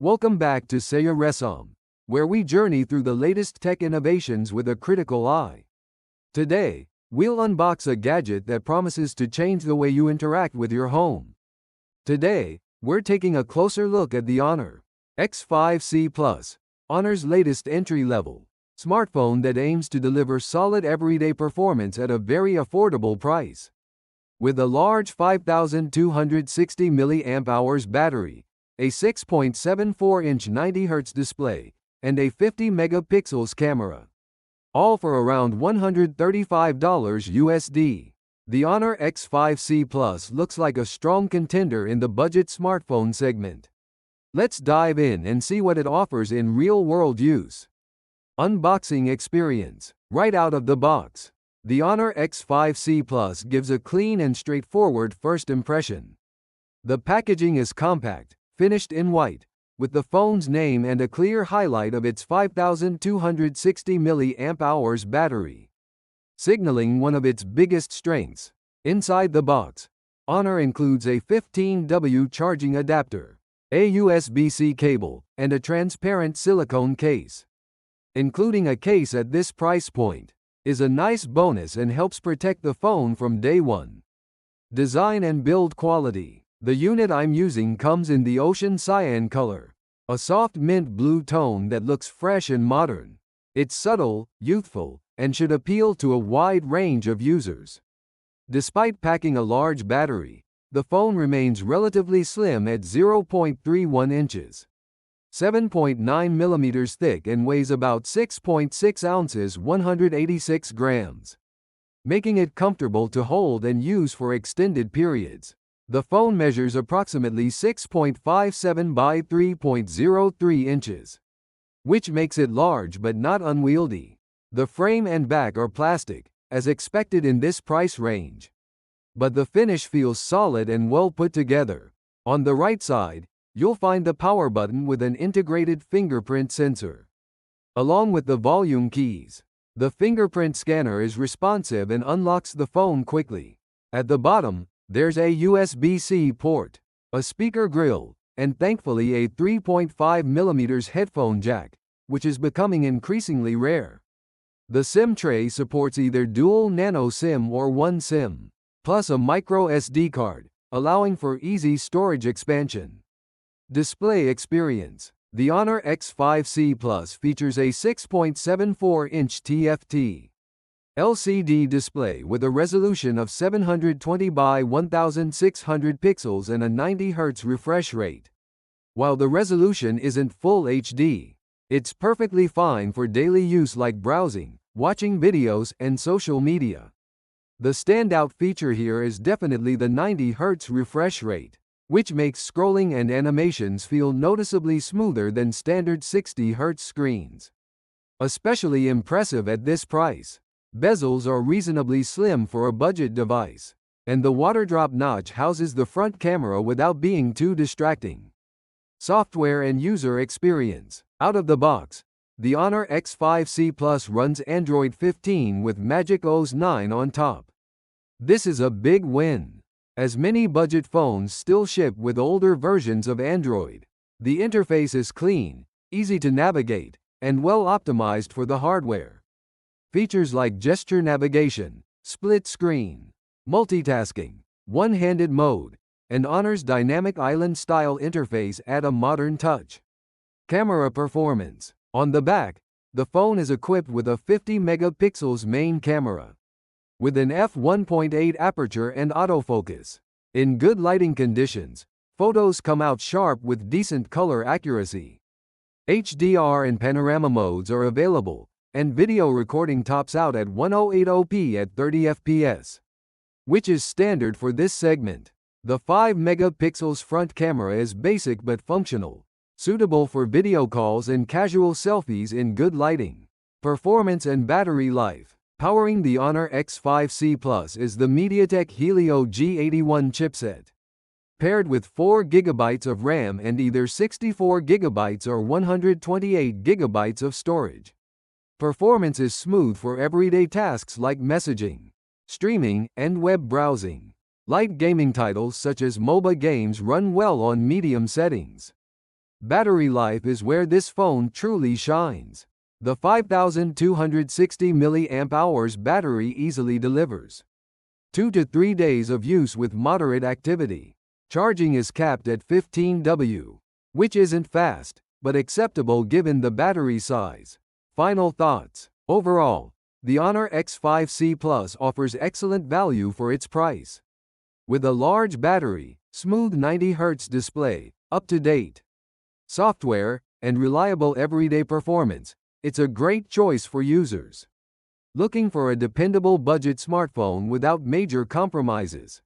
Welcome back to Saya Resum, where we journey through the latest tech innovations with a critical eye. Today, we'll unbox a gadget that promises to change the way you interact with your home. Today, we're taking a closer look at the Honor X5C Plus, Honor's latest entry-level smartphone that aims to deliver solid everyday performance at a very affordable price. With a large 5260 mAh battery, a 6.74-inch 90Hz display, and a 50 megapixels camera, all for around $135 USD. The Honor X5C Plus looks like a strong contender in the budget smartphone segment. Let's dive in and see what it offers in real-world use. Unboxing experience. Right out of the box, the Honor X5C Plus gives a clean and straightforward first impression. The packaging is compact, finished in white, with the phone's name and a clear highlight of its 5260 mAh battery, signaling one of its biggest strengths. Inside the box, Honor includes a 15W charging adapter, a USB-C cable, and a transparent silicone case. Including a case at this price point is a nice bonus and helps protect the phone from day one. Design and build quality. The unit I'm using comes in the ocean cyan color, a soft mint blue tone that looks fresh and modern. It's subtle, youthful, and should appeal to a wide range of users. Despite packing a large battery, the phone remains relatively slim at 0.31 inches. 7.9 millimeters thick and weighs about 6.6 ounces 186 grams, making it comfortable to hold and use for extended periods. The phone measures approximately 6.57 by 3.03 inches, which makes it large but not unwieldy. The frame and back are plastic, as expected in this price range, but the finish feels solid and well put together. On the right side, you'll find the power button with an integrated fingerprint sensor, along with the volume keys. The fingerprint scanner is responsive and unlocks the phone quickly. At the bottom, there's a USB-C port, a speaker grill, and thankfully a 3.5mm headphone jack, which is becoming increasingly rare. The SIM tray supports either dual nano SIM or one SIM, plus a micro SD card, allowing for easy storage expansion. Display experience. The Honor X5C Plus features a 6.74-inch TFT LCD display with a resolution of 720 by 1600 pixels and a 90 Hz refresh rate. While the resolution isn't full HD, it's perfectly fine for daily use like browsing, watching videos, and social media. The standout feature here is definitely the 90 Hz refresh rate, which makes scrolling and animations feel noticeably smoother than standard 60 Hz screens. Especially impressive at this price. Bezels are reasonably slim for a budget device, and the water drop notch houses the front camera without being too distracting. Software and user experience. Out of the box, the Honor X5C Plus runs Android 15 with Magic OS 9 on top. This is a big win, as many budget phones still ship with older versions of Android. The interface is clean, easy to navigate, and well optimized for the hardware. Features like gesture navigation, split screen, multitasking, one-handed mode, and Honor's dynamic island-style interface add a modern touch. Camera performance. On the back, the phone is equipped with a 50 megapixels main camera, with an f1.8 aperture and autofocus. In good lighting conditions, photos come out sharp with decent color accuracy. HDR and panorama modes are available, and video recording tops out at 1080p at 30 fps, which is standard for this segment. The 5 megapixels front camera is basic but functional, suitable for video calls and casual selfies in good lighting. Performance and battery life. Powering the Honor X5C Plus is the MediaTek Helio G81 chipset, paired with 4 GB of RAM and either 64 GB or 128 GB of storage. Performance is smooth for everyday tasks like messaging, streaming, and web browsing. Light gaming titles such as MOBA games run well on medium settings. Battery life is where this phone truly shines. The 5260 mAh battery easily delivers 2 to 3 days of use with moderate activity. Charging is capped at 15W, which isn't fast, but acceptable given the battery size. Final thoughts. Overall, the Honor X5C Plus offers excellent value for its price. With a large battery, smooth 90Hz display, up-to-date software, and reliable everyday performance, it's a great choice for users looking for a dependable budget smartphone without major compromises.